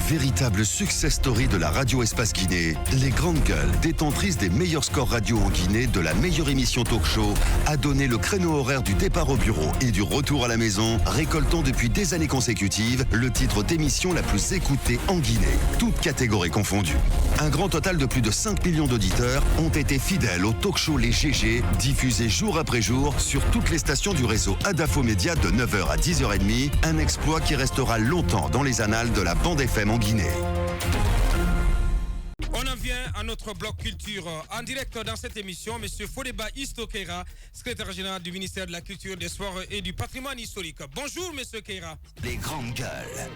Véritable success story de la radio Espace Guinée, les Grandes Gueules, détentrices des meilleurs scores radio en Guinée, de la meilleure émission talk show, a donné le créneau horaire du départ au bureau et du retour à la maison, récoltant depuis des années consécutives le titre d'émission la plus écoutée en Guinée, toutes catégories confondues. Un grand total de plus de 5 millions d'auditeurs ont été fidèles au talk show Les GG, diffusé jour après jour sur toutes les stations du réseau Adafo Média de 9h à 10h30, un exploit qui restera longtemps dans les annales de la bande FM en Guinée. On en vient à notre bloc culture. En direct dans cette émission, M. Fodeba Isto Keira, secrétaire général du ministère de la Culture, des Sports et du Patrimoine historique. Bonjour, M. Keira. Les Grandes Gueules.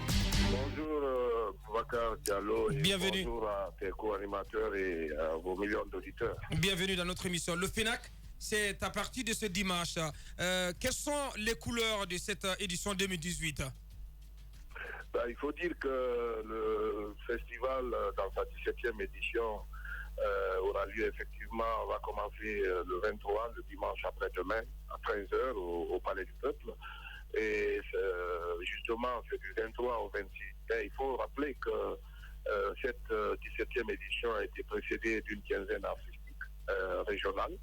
Bonjour, Boubacar Diallo. Et bienvenue. Bonjour à tes co-animateurs et à vos millions d'auditeurs. Bienvenue dans notre émission. Le FENAC, c'est à partir de ce dimanche. Quelles sont les couleurs de cette édition 2018 ? Il faut dire que le festival, dans sa 17e édition, aura lieu effectivement, va commencer le 23, le dimanche après-demain, à 13h au Palais du Peuple. Et justement, c'est du 23 au 26. Et il faut rappeler que cette 17e édition a été précédée d'une quinzaine artistique régionale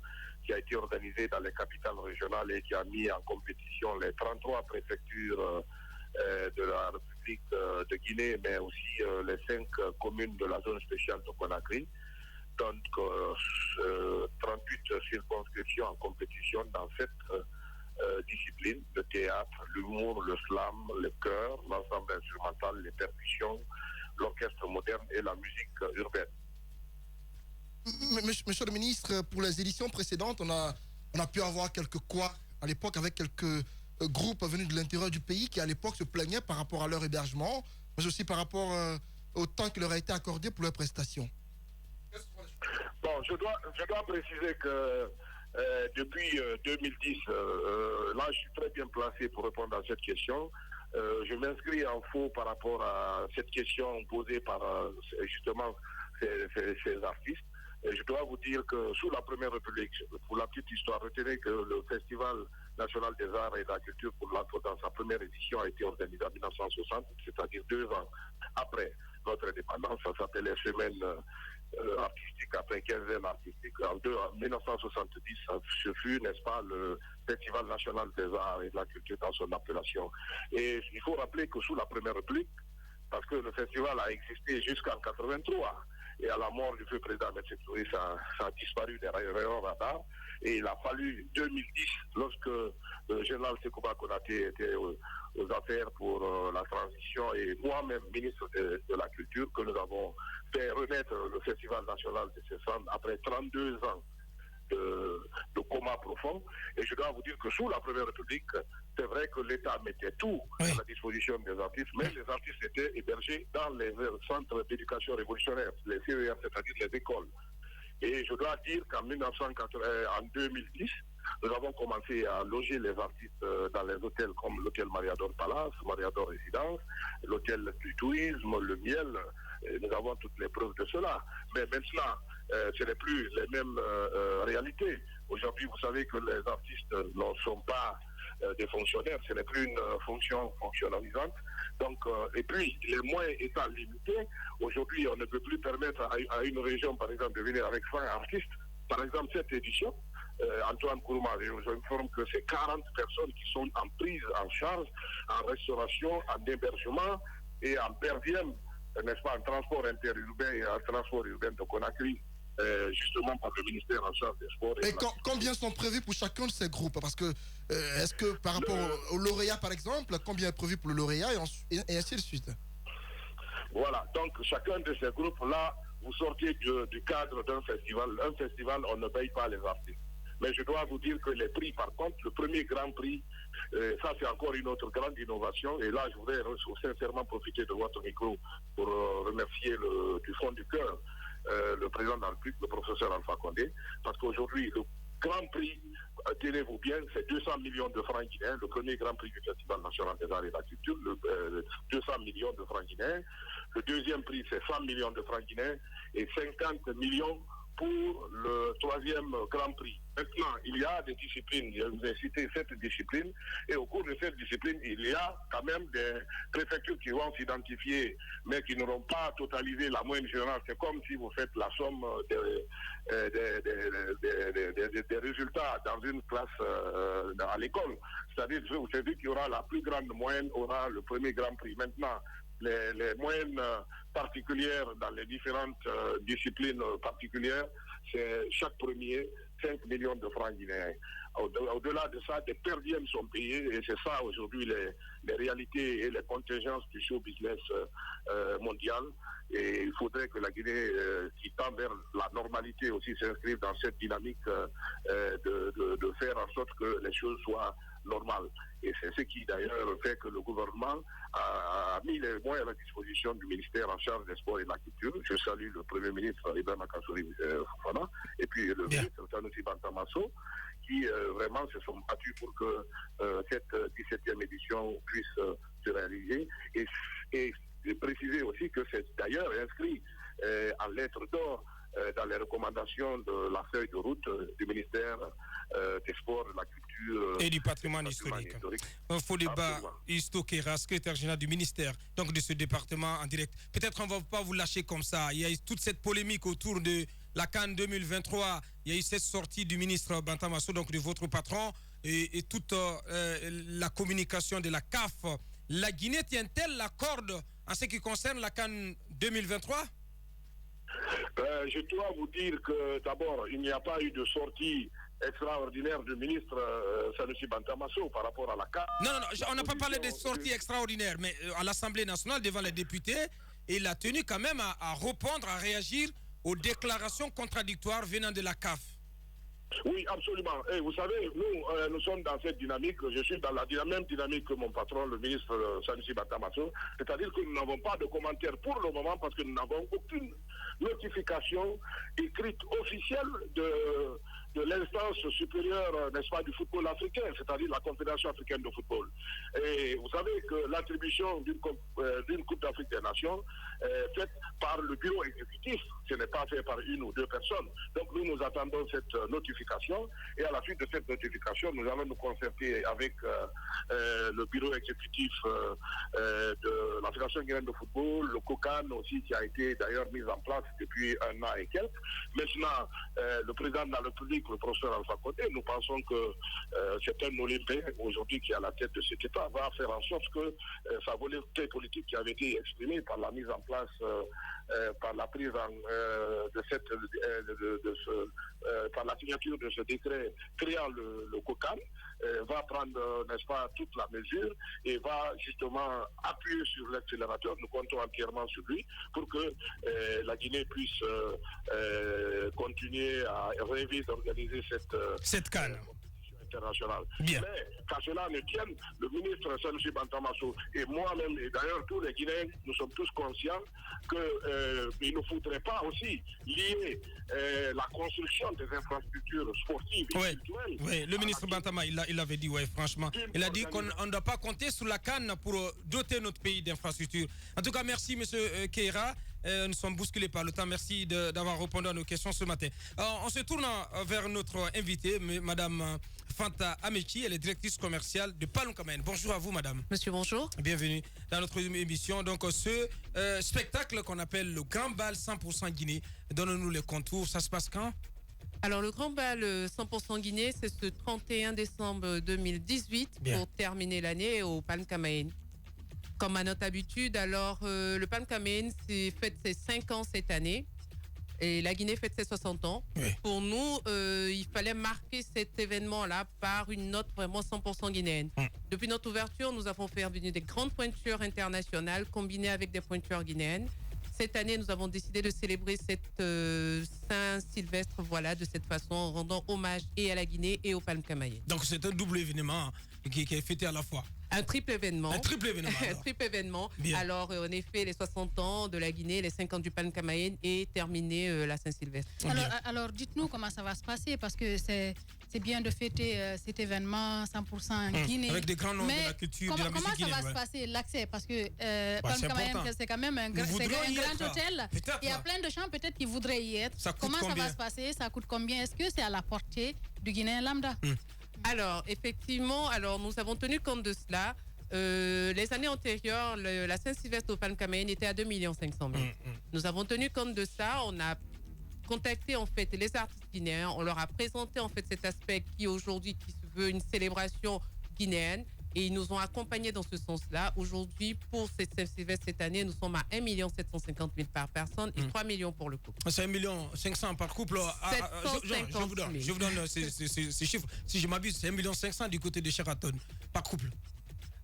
qui a été organisée dans les capitales régionales et qui a mis en compétition les 33 préfectures de la République de Guinée, mais aussi les 5 communes de la zone spéciale de Conakry. Donc, 38 circonscriptions en compétition dans 7 disciplines, le théâtre, l'humour, le slam, le chœur, l'ensemble instrumental, les percussions, l'orchestre moderne et la musique urbaine. Monsieur le ministre, pour les éditions précédentes, on a pu avoir quelques couacs à l'époque avec quelques groupes venus de l'intérieur du pays qui à l'époque se plaignaient par rapport à leur hébergement, mais aussi par rapport au temps qui leur a été accordé pour leurs prestations. Bon, je dois préciser que depuis 2010, là je suis très bien placé pour répondre à cette question. Je m'inscris en faux par rapport à cette question posée par justement ces artistes. Et je dois vous dire que sous la Première République, pour la petite histoire, retenez que le Festival national des arts et de la culture dans sa première édition a été organisé en 1960, c'est-à-dire 2 ans après notre indépendance. Ça s'appelait les semaines artistiques, après quinzaine artistique. En 1970, ce fut, n'est-ce pas, le Festival national des arts et de la culture dans son appellation. Et il faut rappeler que sous la Première République, parce que le festival a existé jusqu'en 83, et à la mort du feu président M. Touré, ça a disparu derrière un radar. Et il a fallu 2010, lorsque le général Sekouba Konaté était aux affaires pour la transition et moi-même ministre de la Culture, que nous avons fait renaître le Festival national de Cessane après 32 ans de coma profond. Et je dois vous dire que sous la Première République, c'est vrai que l'État mettait tout à la disposition des artistes, mais les artistes étaient hébergés dans les centres d'éducation révolutionnaire, les CER, c'est-à-dire les écoles. Et je dois dire qu'en 2010, nous avons commencé à loger les artistes dans les hôtels comme l'hôtel Mariador Palace, Mariador Résidence, l'hôtel du tourisme, le miel. Et nous avons toutes les preuves de cela. Mais maintenant, ce n'est plus les mêmes réalités. Aujourd'hui, vous savez que les artistes ne sont pas des fonctionnaires, ce n'est plus une fonction fonctionnalisante. Donc, et puis, les moyens étant limités, aujourd'hui, on ne peut plus permettre à une région, par exemple, de venir avec 100 artistes. Par exemple, cette édition, Antoine Kourouma, je vous informe que c'est 40 personnes qui sont en prise en charge, en restauration, en hébergement et en perdième, n'est-ce pas, en transport interurbain et en transport urbain de Conakry. Justement par le ministère en charge des sports. Et combien sont prévus pour chacun de ces groupes? Parce que, est-ce que par rapport au lauréat, par exemple, combien est prévu pour le lauréat et ainsi de suite? Voilà, donc chacun de ces groupes-là, vous sortez du cadre d'un festival. Un festival, on ne paye pas les artistes. Mais je dois vous dire que les prix, par contre, le premier grand prix, ça c'est encore une autre grande innovation. Et là, je voudrais sincèrement profiter de votre micro pour remercier du fond du cœur le président de la République, le professeur Alpha Condé, parce qu'aujourd'hui, le grand prix, tenez-vous bien, c'est 200 millions de francs guinéens, le premier grand prix du Festival national des arts et de la culture, 200 millions de francs guinéens. Le deuxième prix, c'est 100 millions de francs guinéens et 50 millions pour le 3e Grand Prix. Maintenant, il y a des disciplines, je vous ai cité 7 disciplines, et au cours de cette discipline, il y a quand même des préfectures qui vont s'identifier, mais qui n'auront pas totalisé la moyenne générale. C'est comme si vous faites la somme des résultats dans une classe à l'école. C'est-à-dire, vous savez qu'il y aura la plus grande moyenne, aura le premier Grand Prix. Maintenant, les moyennes particulières dans les différentes disciplines particulières, c'est chaque premier 5 millions de francs guinéens. Au-delà de ça, des perdièmes sont payés et c'est ça aujourd'hui les réalités et les contingences du show business mondial. Et il faudrait que la Guinée, qui tend vers la normalité aussi, s'inscrive dans cette dynamique de faire en sorte que les choses soient normales. Et c'est ce qui d'ailleurs fait que le gouvernement a mis les moyens à la disposition du ministère en charge des sports et de la culture. Je salue le Premier ministre Ibrahima Kassory Fofana et puis le ministre Sanusi Bantamasso qui vraiment se sont battus pour que cette 17e édition puisse se réaliser. Et préciser aussi que c'est d'ailleurs inscrit en lettres d'or dans les recommandations de la feuille de route du ministère des Sports, de la Culture et du Patrimoine historique. Fodeba Istokera, secrétaire général du ministère donc de ce département en direct. Peut-être on ne va pas vous lâcher comme ça. Il y a eu toute cette polémique autour de la CAN 2023. Il y a eu cette sortie du ministre Bantamasso, donc de votre patron, et toute la communication de la CAF. La Guinée tient-elle la corde en ce qui concerne la CAN 2023 ? Je dois vous dire que d'abord, il n'y a pas eu de sortie extraordinaire du ministre Sanusi Bantamasso par rapport à la CAN. Non, on n'a pas parlé de sortie extraordinaire, mais à l'Assemblée nationale, devant les députés, il a tenu quand même à répondre, à réagir aux déclarations contradictoires venant de la CAF. Oui, absolument. Et vous savez, nous sommes dans cette dynamique, je suis dans la même dynamique que mon patron, le ministre Sanusi Bantamasso, c'est-à-dire que nous n'avons pas de commentaires pour le moment parce que nous n'avons aucune notification écrite officielle de l'instance supérieure, n'est-ce pas, du football africain, c'est-à-dire la Confédération africaine de football. Et vous savez que l'attribution d'une Coupe d'Afrique des Nations est faite par le bureau exécutif, ce n'est pas fait par une ou deux personnes. Donc nous attendons cette notification et à la suite de cette notification, nous allons nous concerter avec le bureau exécutif de la Fédération guinéenne de football, le COCAN aussi qui a été d'ailleurs mis en place depuis 1 an et quelques. Maintenant, le président de la République, le professeur Alpha Condé, nous pensons que c'est un Olympien aujourd'hui qui est à la tête de cet État, va faire en sorte que sa volonté politique qui avait été exprimée par la mise en place, par la prise par la signature de ce décret créant le COCAN, va prendre, n'est-ce pas, toute la mesure et va justement appuyer sur l'accélérateur. Nous comptons entièrement sur lui pour que la Guinée puisse continuer à rêver d'organiser cette CAN internationale. Bien. Mais qu'à cela ne tienne, le ministre Sanusi Bantamasso et moi-même, et d'ailleurs tous les Guinéens, nous sommes tous conscients qu'il ne faudrait pas aussi lier la construction des infrastructures sportives et culturelles. Oui, le ministre Bantama, il avait dit, franchement. Il a dit qu'on ne doit pas compter sur la CAN pour doter notre pays d'infrastructures. En tout cas, merci, M. Keira. Nous sommes bousculés par le temps. Merci d'avoir répondu à nos questions ce matin. On se tourne vers notre invitée, Mme Fanta Amechi. Elle est directrice commerciale de Palm-Camaine. Bonjour à vous, madame. Monsieur, bonjour. Bienvenue dans notre émission. Donc, ce spectacle qu'on appelle le Grand Bal 100% Guinée. Donnez-nous les contours. Ça se passe quand? Alors, le Grand Bal 100% Guinée, c'est ce 31 décembre 2018 pour terminer l'année au Palm-Camaine. Comme à notre habitude, alors le Palm-Camaine fête ses 5 ans cette année et la Guinée fête ses 60 ans. Oui. Pour nous, il fallait marquer cet événement-là par une note vraiment 100% guinéenne. Depuis notre ouverture, nous avons fait venir des grandes pointures internationales combinées avec des pointures guinéennes. Cette année, nous avons décidé de célébrer cette Saint-Sylvestre de cette façon, en rendant hommage et à la Guinée et au Palm-Camaine. Donc c'est un double événement qui est fêté à la fois. Un triple événement. Un triple événement. Un triple événement. Bien. Alors, en effet, les 60 ans de la Guinée, les 50 du Palm Kamaïn et terminer la Saint-Sylvestre. Alors dites-nous comment ça va se passer, parce que c'est bien de fêter cet événement 100% Guinée. Avec des grands noms de la culture, de la musique guinéenne. Comment ça va se passer, l'accès? Parce que Palm Kamaïn, c'est quand même un grand hôtel. Il y a plein de gens peut-être qui voudraient y être. Comment ça va se passer? Ça coûte combien? Est-ce que c'est à la portée du Guinéen lambda? Alors, effectivement, nous avons tenu compte de cela. Les années antérieures, la Saint-Sylvestre au Palm Kamaïn était à 2 500 000. Nous avons tenu compte de ça. On a contacté en fait les artistes guinéens. On leur a présenté en fait cet aspect qui aujourd'hui qui se veut une célébration guinéenne. Et ils nous ont accompagnés dans ce sens-là. Aujourd'hui, pour cette Saint-Sylvestre cette année, nous sommes à 1 750 000 par personne et 3 millions pour le couple. C'est 1 500 000 par couple. Je vous donne ces chiffres. Si je m'abuse, c'est 1 500 000 du côté de Sheraton par couple.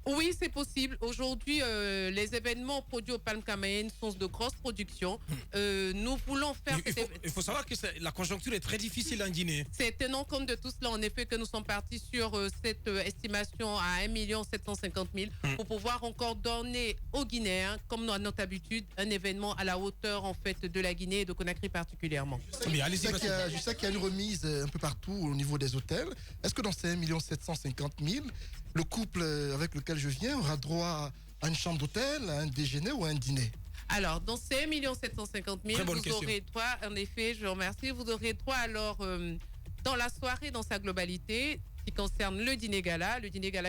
Oui, c'est possible. Aujourd'hui, les événements produits au Palm Kamaïn sont de grosses productions. Nous voulons faire... Il faut savoir que la conjoncture est très difficile en Guinée. C'est tenant compte de tout cela, en effet, que nous sommes partis sur cette estimation à 1 750 000 pour pouvoir encore donner aux Guinéens, comme à notre habitude, un événement à la hauteur en fait de la Guinée et de Conakry particulièrement. Je sais qu'il y a une remise un peu partout au niveau des hôtels. Est-ce que dans ces 1 750 000, le couple avec lequel je viens aura droit à une chambre d'hôtel, à un déjeuner ou à un dîner? Alors, dans ces 1 750 000, vous aurez droit, en effet, je vous remercie, vous aurez droit alors dans la soirée, dans sa globalité, qui concerne le dîner gala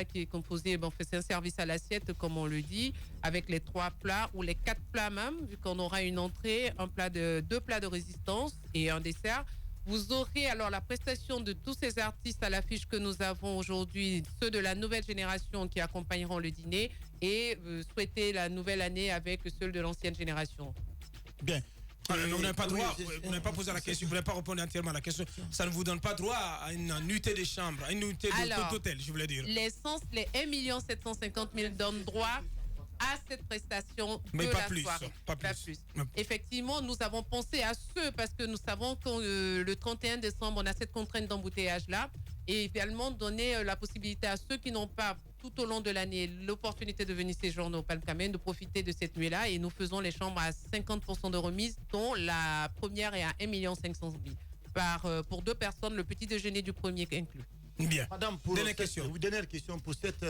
qui est composé, c'est un service à l'assiette, comme on le dit, avec les 3 plats ou les 4 plats même, vu qu'on aura une entrée, 2 plats de résistance et un dessert. Vous aurez alors la prestation de tous ces artistes à l'affiche que nous avons aujourd'hui, ceux de la nouvelle génération qui accompagneront le dîner, et souhaiter la nouvelle année avec ceux de l'ancienne génération. Bien. Vous n'avez pas droit, vous n'avez pas posé la question, vous n'avez pas répondu entièrement à la question. Ça ne vous donne pas droit à une nuitée de chambre, à une nuitée d'hôtel, je voulais dire. Les 1 750 000 donnent droit à cette prestation mais de pas la plus, soirée. Pas plus. Effectivement, nous avons pensé à ceux parce que nous savons que le 31 décembre, on a cette contrainte d'embouteillage-là, et également donner la possibilité à ceux qui n'ont pas tout au long de l'année l'opportunité de venir séjourner au Palm Kamaïn, de profiter de cette nuit-là, et nous faisons les chambres à 50% de remise, dont la première est à 1 500 000 pour 2 personnes, le petit déjeuner du premier inclus. Bien. Madame, dernière question pour cette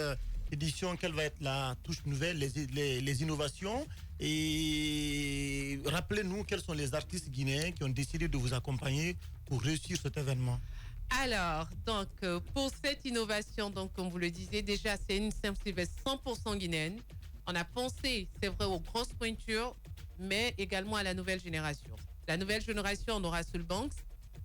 édition, quelle va être la touche nouvelle, les innovations, et rappelez-nous quels sont les artistes guinéens qui ont décidé de vous accompagner pour réussir cet événement. Alors, donc, pour cette innovation, donc, comme vous le disiez, déjà, c'est une Saint-Sylvestre 100% guinéenne. On a pensé, c'est vrai, aux grosses pointures, mais également à la nouvelle génération. La nouvelle génération, on aura Soul Banks,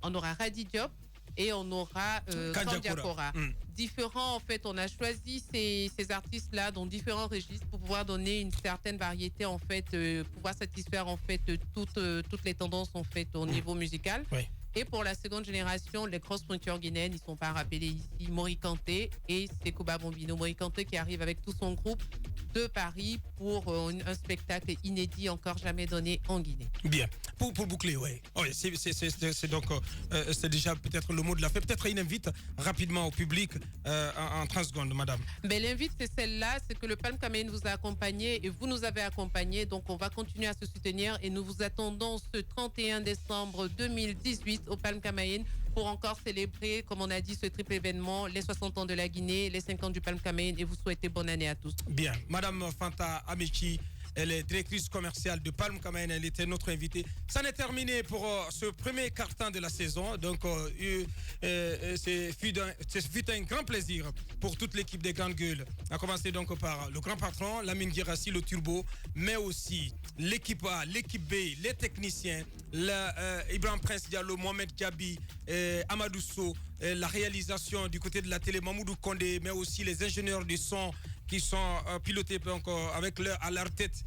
on aura Radi Diop, et on aura Kandiakora. Différents, en fait, on a choisi ces artistes-là dans différents registres pour pouvoir donner une certaine variété, en fait, pouvoir satisfaire, en fait, toutes les tendances, en fait, au niveau musical. Oui. Et pour la seconde génération, les grosses pointures guinéennes, ils ne sont pas rappelés ici, Mori Kanté et Sekouba Bombino. Mori Kanté qui arrive avec tout son groupe de Paris pour un spectacle inédit encore jamais donné en Guinée. Bien. Pour boucler, oui. C'est donc c'est déjà peut-être le mot de la fin. Peut-être une invite rapidement au public en 30 secondes, madame. Mais l'invite, c'est celle-là, c'est que le Palm Kamaïn vous a accompagné et vous nous avez accompagné. Donc, on va continuer à se soutenir et nous vous attendons ce 31 décembre 2018 au Palm Kamaïn pour encore célébrer, comme on a dit, ce triple événement, les 60 ans de la Guinée, les 50 du Palm Kamaïn, et vous souhaitez bonne année à tous. Bien. Madame Fanta Amechi, elle est directrice commerciale de Palm Kamaïn, elle était notre invitée. Ça n'est terminé pour ce premier quart-temps de la saison. Donc, ce fut un grand plaisir pour toute l'équipe des Grandes Gueules. À commencer donc par le grand patron, Lamine Guirassi, le Turbo, mais aussi l'équipe A, l'équipe B, les techniciens, Ibrahim Prince Diallo, Mohamed Gabi, Amadou Sow, la réalisation du côté de la télé, Mamoudou Kondé, mais aussi les ingénieurs du son qui sont pilotés avec à leur tête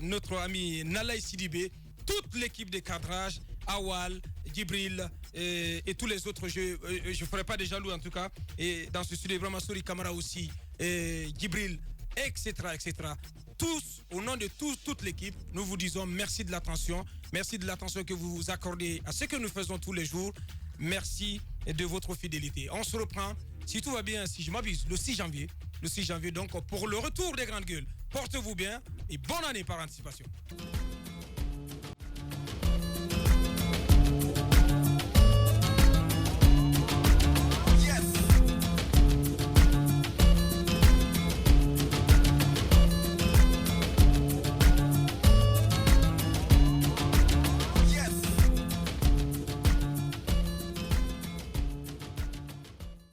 notre ami Nalaï Sidibé, toute l'équipe de cadrage, Awal, Djibril et tous les autres. Je ne ferai pas de jaloux en tout cas. Et dans ce studio, vraiment Sori Kamara aussi, Djibril, etc. Tous, au nom de toute l'équipe, nous vous disons merci de l'attention. Merci de l'attention que vous accordez à ce que nous faisons tous les jours. Merci de votre fidélité. On se reprend si tout va bien, si je m'abuse, le 6 janvier. Le 6 janvier, donc, pour le retour des Grandes Gueules. Portez-vous bien et bonne année par anticipation.